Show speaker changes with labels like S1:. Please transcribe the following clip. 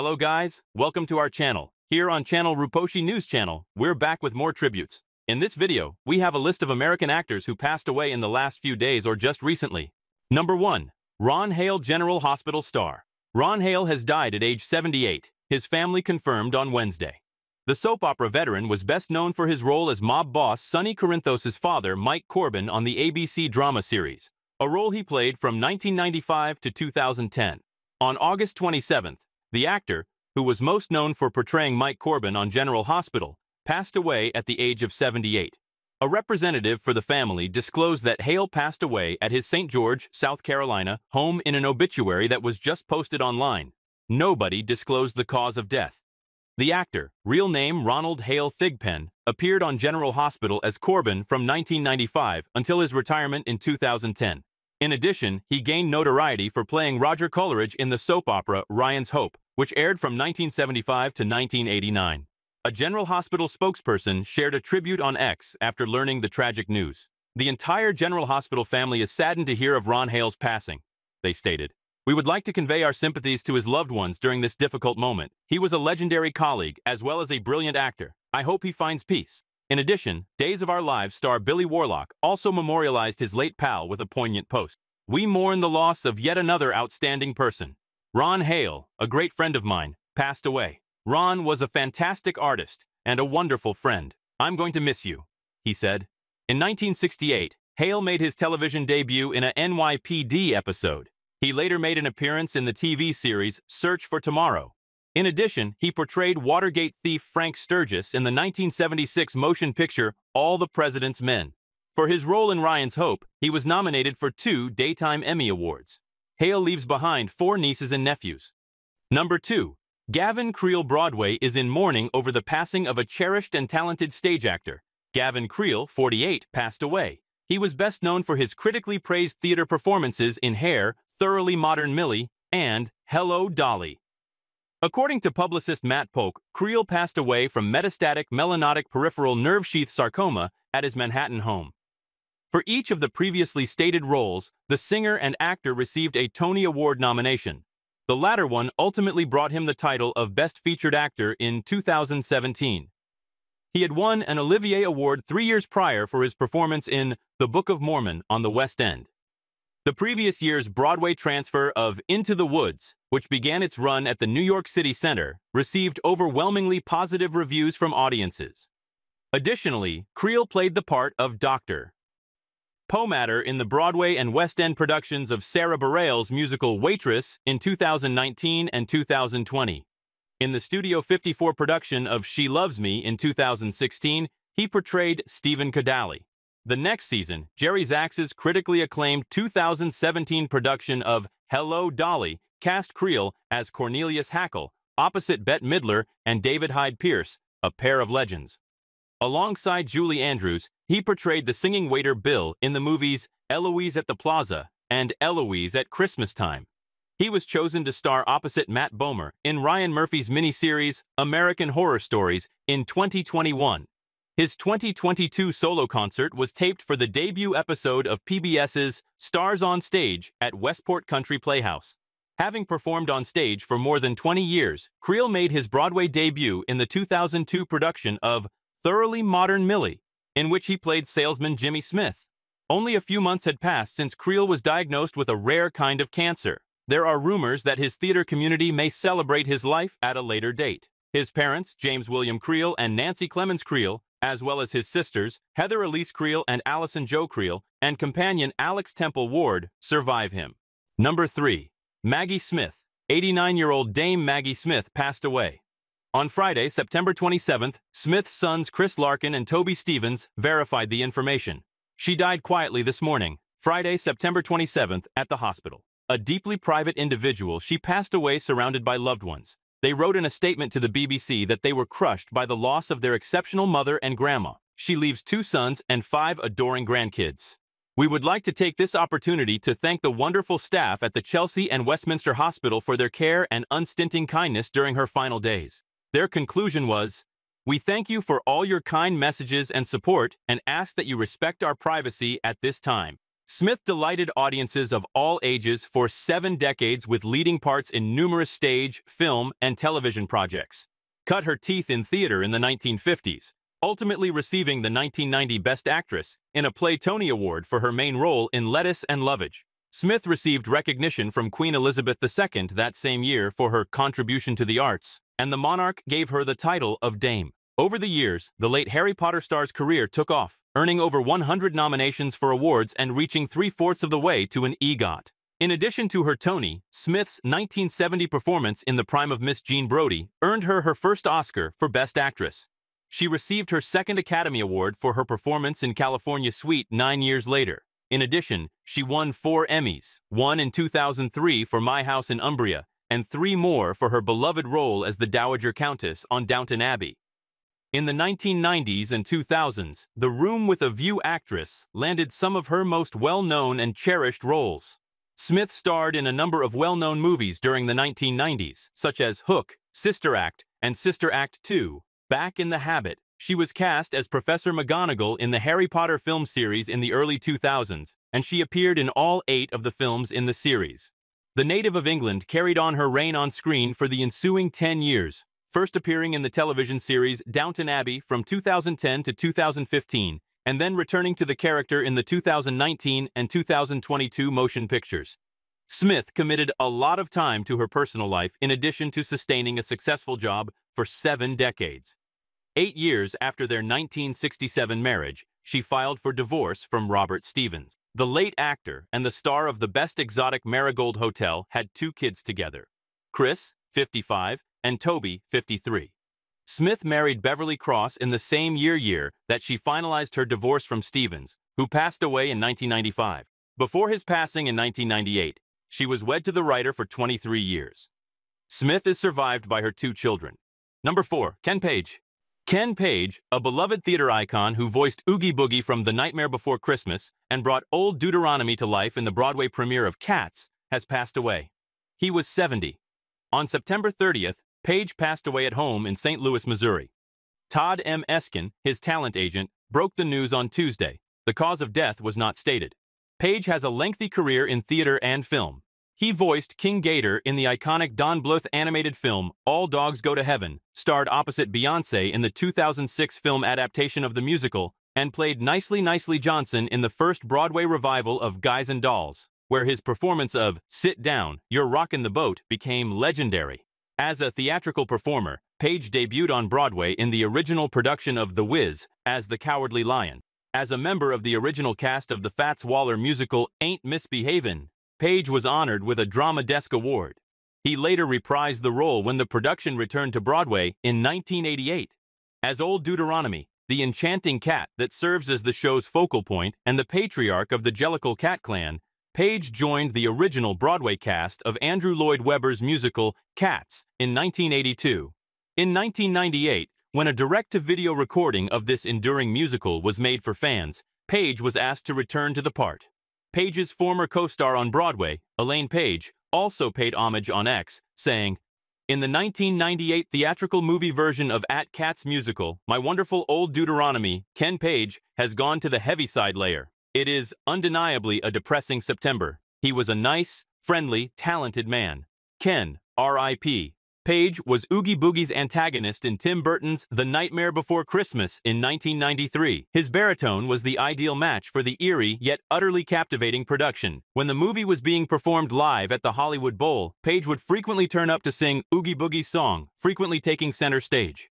S1: Hello guys, welcome to our channel. Here on channel Ruposhi News Channel, we're back with more tributes. In this video, we have a list of American actors who passed away in the last few days or just recently. Number 1. Ron Hale, General Hospital star. Ron Hale has died at age 78, his family confirmed on Wednesday. The soap opera veteran was best known for his role as mob boss Sonny Corinthos' father, Mike Corbin, on the ABC drama series, a role he played from 1995 to 2010. On August 27th, the actor, who was most known for portraying Mike Corbin on General Hospital, passed away at the age of 78. A representative for the family disclosed that Hale passed away at his St. George, South Carolina, home in an obituary that was just posted online. Nobody disclosed the cause of death. The actor, real name Ronald Hale Thigpen, appeared on General Hospital as Corbin from 1995 until his retirement in 2010. In addition, he gained notoriety for playing Roger Coleridge in the soap opera Ryan's Hope, which aired from 1975 to 1989. A General Hospital spokesperson shared a tribute on X after learning the tragic news. The entire General Hospital family is saddened to hear of Ron Hale's passing, they stated. We would like to convey our sympathies to his loved ones during this difficult moment. He was a legendary colleague as well as a brilliant actor. I hope he finds peace. In addition, Days of Our Lives star Billy Warlock also memorialized his late pal with a poignant post. We mourn the loss of yet another outstanding person. Ron Hale, a great friend of mine, passed away. Ron was a fantastic artist and a wonderful friend. I'm going to miss you, he said. In 1968, Hale made his television debut in a NYPD episode. He later made an appearance in the TV series Search for Tomorrow. In addition, he portrayed Watergate thief Frank Sturgis in the 1976 motion picture All the President's Men. For his role in Ryan's Hope, he was nominated for 2 Daytime Emmy Awards. Hale leaves behind 4 nieces and nephews. Number 2. Gavin Creel. Broadway is in mourning over the passing of a cherished and talented stage actor. Gavin Creel, 48, passed away. He was best known for his critically praised theater performances in Hair, Thoroughly Modern Millie, and Hello, Dolly. According to publicist Matt Polk, Creel passed away from metastatic melanotic peripheral nerve sheath sarcoma at his Manhattan home. For each of the previously stated roles, the singer and actor received a Tony Award nomination. The latter one ultimately brought him the title of Best Featured Actor in 2017. He had won an Olivier Award 3 years prior for his performance in The Book of Mormon on the West End. The previous year's Broadway transfer of Into the Woods, which began its run at the New York City Center, received overwhelmingly positive reviews from audiences. Additionally, Creel played the part of Dr. Pomatter in the Broadway and West End productions of Sarah Bareilles' musical Waitress in 2019 and 2020. In the Studio 54 production of She Loves Me in 2016, he portrayed Stephen Cadali. The next season, Jerry Zaks' critically acclaimed 2017 production of Hello, Dolly cast Creel as Cornelius Hackle, opposite Bette Midler and David Hyde Pierce, a pair of legends. Alongside Julie Andrews, he portrayed the singing waiter Bill in the movies Eloise at the Plaza and Eloise at Christmas Time. He was chosen to star opposite Matt Bomer in Ryan Murphy's miniseries American Horror Stories in 2021. His 2022 solo concert was taped for the debut episode of PBS's Stars on Stage at Westport Country Playhouse. Having performed on stage for more than 20 years, Creel made his Broadway debut in the 2002 production of Thoroughly Modern Millie, in which he played salesman Jimmy Smith. Only a few months had passed since Creel was diagnosed with a rare kind of cancer. There are rumors that his theater community may celebrate his life at a later date. His parents, James William Creel and Nancy Clemens Creel, as well as his sisters, Heather Elise Creel and Allison Jo Creel, and companion Alex Temple Ward, survive him. Number 3. Maggie Smith. 89-year-old Dame Maggie Smith passed away. On Friday, September 27th, Smith's sons Chris Larkin and Toby Stevens verified the information. She died quietly this morning, Friday, September 27th, at the hospital. A deeply private individual, she passed away surrounded by loved ones. They wrote in a statement to the BBC that they were crushed by the loss of their exceptional mother and grandma. She leaves 2 sons and 5 adoring grandkids. We would like to take this opportunity to thank the wonderful staff at the Chelsea and Westminster Hospital for their care and unstinting kindness during her final days. Their conclusion was, "We thank you for all your kind messages and support and ask that you respect our privacy at this time. Smith delighted audiences of all ages for 7 decades with leading parts in numerous stage, film, and television projects. Cut her teeth in theater in the 1950s, ultimately receiving the 1990 Best Actress in a Play Tony Award for her main role in Lettuce and Lovage. Smith received recognition from Queen Elizabeth II that same year for her contribution to the arts, and the monarch gave her the title of Dame. Over the years, the late Harry Potter star's career took off, earning over 100 nominations for awards and reaching 3/4 of the way to an EGOT. In addition to her Tony, Smith's 1970 performance in The Prime of Miss Jean Brodie earned her her first Oscar for Best Actress. She received her second Academy Award for her performance in California Suite 9 years later. In addition, she won 4 Emmys, one in 2003 for My House in Umbria, and 3 more for her beloved role as the Dowager Countess on Downton Abbey. In the 1990s and 2000s, the Room with a View actress landed some of her most well-known and cherished roles. Smith starred in a number of well-known movies during the 1990s, such as Hook, Sister Act, and Sister Act 2. Back in the Habit, she was cast as Professor McGonagall in the Harry Potter film series in the early 2000s, and she appeared in all 8 of the films in the series. The native of England carried on her reign on screen for the ensuing 10 years, first appearing in the television series Downton Abbey from 2010 to 2015, and then returning to the character in the 2019 and 2022 motion pictures. Smith committed a lot of time to her personal life in addition to sustaining a successful job for 7 decades. 8 years after their 1967 marriage, she filed for divorce from Robert Stevens. The late actor and the star of the Best Exotic Marigold Hotel had 2 kids together, Chris, 55, and Toby, 53. Smith married Beverly Cross in the same year that she finalized her divorce from Stevens, who passed away in 1995. Before his passing in 1998, she was wed to the writer for 23 years. Smith is survived by her 2 children. Number 4, Ken Page. Ken Page, a beloved theater icon who voiced Oogie Boogie from The Nightmare Before Christmas and brought Old Deuteronomy to life in the Broadway premiere of Cats, has passed away. He was 70. On September 30th, Page passed away at home in St. Louis, Missouri. Todd M. Eskin, his talent agent, broke the news on Tuesday. The cause of death was not stated. Page has a lengthy career in theater and film. He voiced King Gator in the iconic Don Bluth animated film All Dogs Go to Heaven, starred opposite Beyoncé in the 2006 film adaptation of the musical, and played Nicely Nicely Johnson in the first Broadway revival of Guys and Dolls, where his performance of Sit Down, You're Rockin' the Boat became legendary. As a theatrical performer, Page debuted on Broadway in the original production of The Wiz as the Cowardly Lion. As a member of the original cast of the Fats Waller musical Ain't Misbehavin', Page was honored with a Drama Desk Award. He later reprised the role when the production returned to Broadway in 1988. As Old Deuteronomy, the enchanting cat that serves as the show's focal point and the patriarch of the Jellicle Cat Clan, Page joined the original Broadway cast of Andrew Lloyd Webber's musical Cats in 1982. In 1998, when a direct-to-video recording of this enduring musical was made for fans, Page was asked to return to the part. Page's former co-star on Broadway, Elaine Paige, also paid homage on X, saying, "In the 1998 theatrical movie version of At Cats musical, my wonderful Old Deuteronomy, Ken Page, has gone to the heavyside layer. It is undeniably a depressing September. He was a nice, friendly, talented man. Ken, R.I.P. Page was Oogie Boogie's antagonist in Tim Burton's The Nightmare Before Christmas in 1993. His baritone was the ideal match for the eerie yet utterly captivating production. When the movie was being performed live at the Hollywood Bowl, Page would frequently turn up to sing Oogie Boogie's song, frequently taking center stage.